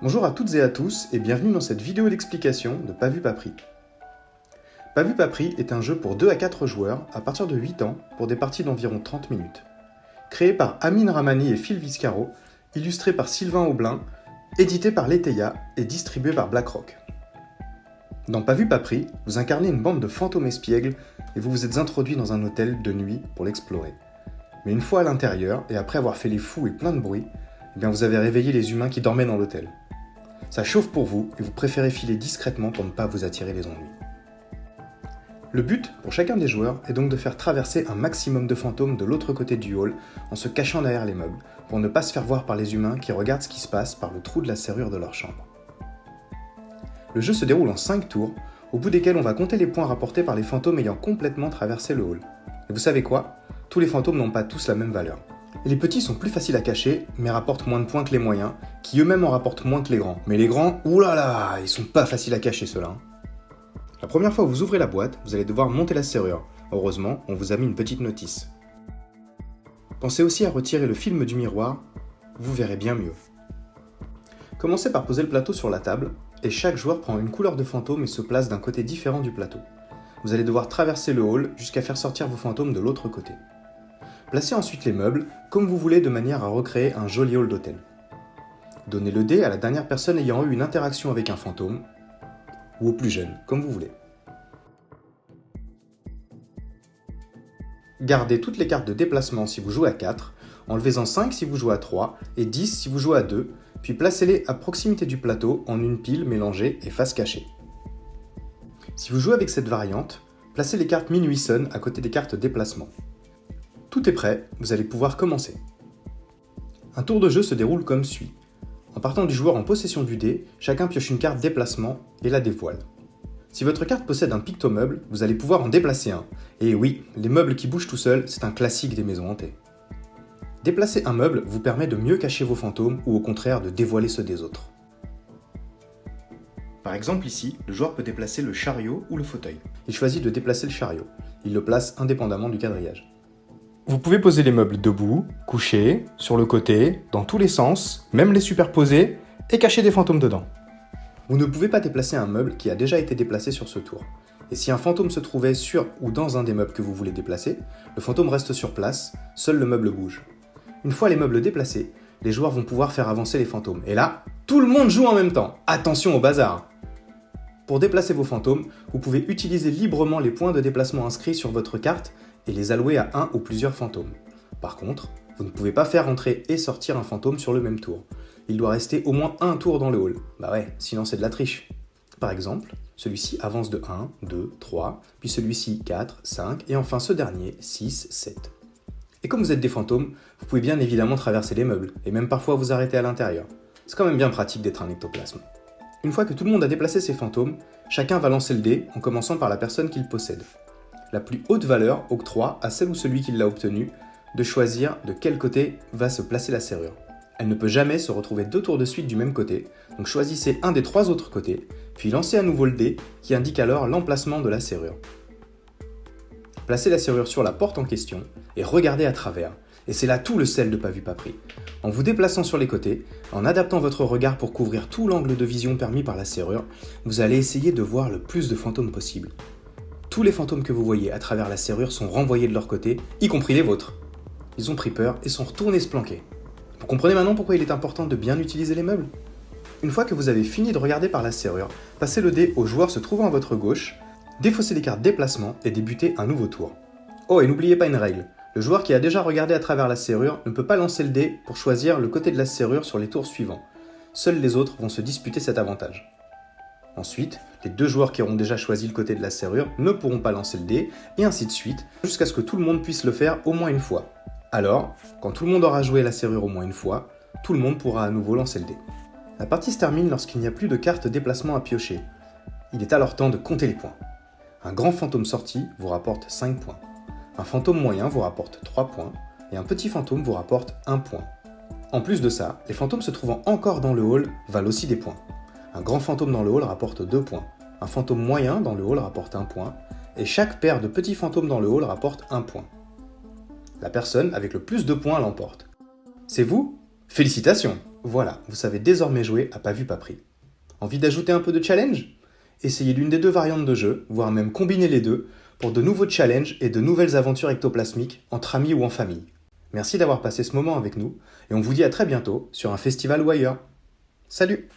Bonjour à toutes et à tous et bienvenue dans cette vidéo d'explication de Pas vu pas pris. Pas vu pas pris est un jeu pour 2 à 4 joueurs à partir de 8 ans pour des parties d'environ 30 minutes. Créé par Amine Ramani et Phil Viscaro, illustré par Sylvain Aublin, édité par Leteia et distribué par BlackRock. Dans Pas vu pas pris, vous incarnez une bande de fantômes espiègles et vous vous êtes introduit dans un hôtel de nuit pour l'explorer. Mais une fois à l'intérieur, et après avoir fait les fous et plein de bruit, vous avez réveillé les humains qui dormaient dans l'hôtel. Ça chauffe pour vous et vous préférez filer discrètement pour ne pas vous attirer les ennuis. Le but, pour chacun des joueurs, est donc de faire traverser un maximum de fantômes de l'autre côté du hall en se cachant derrière les meubles, pour ne pas se faire voir par les humains qui regardent ce qui se passe par le trou de la serrure de leur chambre. Le jeu se déroule en 5 tours, au bout desquels on va compter les points rapportés par les fantômes ayant complètement traversé le hall. Et vous savez quoi ? Tous les fantômes n'ont pas tous la même valeur. Et les petits sont plus faciles à cacher, mais rapportent moins de points que les moyens, qui eux-mêmes en rapportent moins que les grands. Mais les grands, oulala, ils sont pas faciles à cacher ceux-là. La première fois que vous ouvrez la boîte, vous allez devoir monter la serrure. Heureusement, on vous a mis une petite notice. Pensez aussi à retirer le film du miroir, vous verrez bien mieux. Commencez par poser le plateau sur la table, et chaque joueur prend une couleur de fantôme et se place d'un côté différent du plateau. Vous allez devoir traverser le hall jusqu'à faire sortir vos fantômes de l'autre côté. Placez ensuite les meubles comme vous voulez de manière à recréer un joli hall d'hôtel. Donnez le dé à la dernière personne ayant eu une interaction avec un fantôme, ou au plus jeune, comme vous voulez. Gardez toutes les cartes de déplacement si vous jouez à 4, enlevez-en 5 si vous jouez à 3 et 10 si vous jouez à 2, puis placez-les à proximité du plateau en une pile mélangée et face cachée. Si vous jouez avec cette variante, placez les cartes Minuit Sonne à côté des cartes déplacement. Tout est prêt, vous allez pouvoir commencer. Un tour de jeu se déroule comme suit. En partant du joueur en possession du dé, chacun pioche une carte déplacement et la dévoile. Si votre carte possède un pictomeuble, vous allez pouvoir en déplacer un. Et oui, les meubles qui bougent tout seuls, c'est un classique des maisons hantées. Déplacer un meuble vous permet de mieux cacher vos fantômes ou au contraire de dévoiler ceux des autres. Par exemple ici, le joueur peut déplacer le chariot ou le fauteuil. Il choisit de déplacer le chariot. Il le place indépendamment du quadrillage. Vous pouvez poser les meubles debout, couchés, sur le côté, dans tous les sens, même les superposer, et cacher des fantômes dedans. Vous ne pouvez pas déplacer un meuble qui a déjà été déplacé sur ce tour. Et si un fantôme se trouvait sur ou dans un des meubles que vous voulez déplacer, le fantôme reste sur place, seul le meuble bouge. Une fois les meubles déplacés, les joueurs vont pouvoir faire avancer les fantômes. Et là, tout le monde joue en même temps. Attention au bazar! Pour déplacer vos fantômes, vous pouvez utiliser librement les points de déplacement inscrits sur votre carte et les allouer à un ou plusieurs fantômes. Par contre, vous ne pouvez pas faire entrer et sortir un fantôme sur le même tour. Il doit rester au moins un tour dans le hall. Bah ouais, sinon c'est de la triche. Par exemple, celui-ci avance de 1, 2, 3, puis celui-ci 4, 5, et enfin ce dernier 6, 7. Et comme vous êtes des fantômes, vous pouvez bien évidemment traverser les meubles, et même parfois vous arrêter à l'intérieur. C'est quand même bien pratique d'être un ectoplasme. Une fois que tout le monde a déplacé ses fantômes, chacun va lancer le dé en commençant par la personne qu'il possède. La plus haute valeur octroie à celle ou celui qui l'a obtenue de choisir de quel côté va se placer la serrure. Elle ne peut jamais se retrouver 2 tours de suite du même côté, donc choisissez un des 3 autres côtés, puis lancez à nouveau le dé qui indique alors l'emplacement de la serrure. Placez la serrure sur la porte en question et regardez à travers, et c'est là tout le sel de Pas vu pas pris. En vous déplaçant sur les côtés, en adaptant votre regard pour couvrir tout l'angle de vision permis par la serrure, vous allez essayer de voir le plus de fantômes possible. Tous les fantômes que vous voyez à travers la serrure sont renvoyés de leur côté, y compris les vôtres. Ils ont pris peur et sont retournés se planquer. Vous comprenez maintenant pourquoi il est important de bien utiliser les meubles ? Une fois que vous avez fini de regarder par la serrure, passez le dé au joueur se trouvant à votre gauche, défaussez les cartes déplacement et débutez un nouveau tour. Oh, et n'oubliez pas une règle. Le joueur qui a déjà regardé à travers la serrure ne peut pas lancer le dé pour choisir le côté de la serrure sur les tours suivants. Seuls les autres vont se disputer cet avantage. Ensuite, les 2 joueurs qui auront déjà choisi le côté de la serrure ne pourront pas lancer le dé, et ainsi de suite, jusqu'à ce que tout le monde puisse le faire au moins une fois. Alors, quand tout le monde aura joué la serrure au moins une fois, tout le monde pourra à nouveau lancer le dé. La partie se termine lorsqu'il n'y a plus de cartes déplacement à piocher. Il est alors temps de compter les points. Un grand fantôme sorti vous rapporte 5 points. Un fantôme moyen vous rapporte 3 points, et un petit fantôme vous rapporte 1 point. En plus de ça, les fantômes se trouvant encore dans le hall valent aussi des points. Un grand fantôme dans le hall rapporte 2 points, un fantôme moyen dans le hall rapporte 1 point, et chaque paire de petits fantômes dans le hall rapporte 1 point. La personne avec le plus de points l'emporte. C'est vous ? Félicitations! Voilà, vous savez désormais jouer à pas vu pas pris. Envie d'ajouter un peu de challenge? Essayez l'une des deux variantes de jeu, voire même combiner les deux, pour de nouveaux challenges et de nouvelles aventures ectoplasmiques, entre amis ou en famille. Merci d'avoir passé ce moment avec nous, et on vous dit à très bientôt sur un festival ou ailleurs. Salut!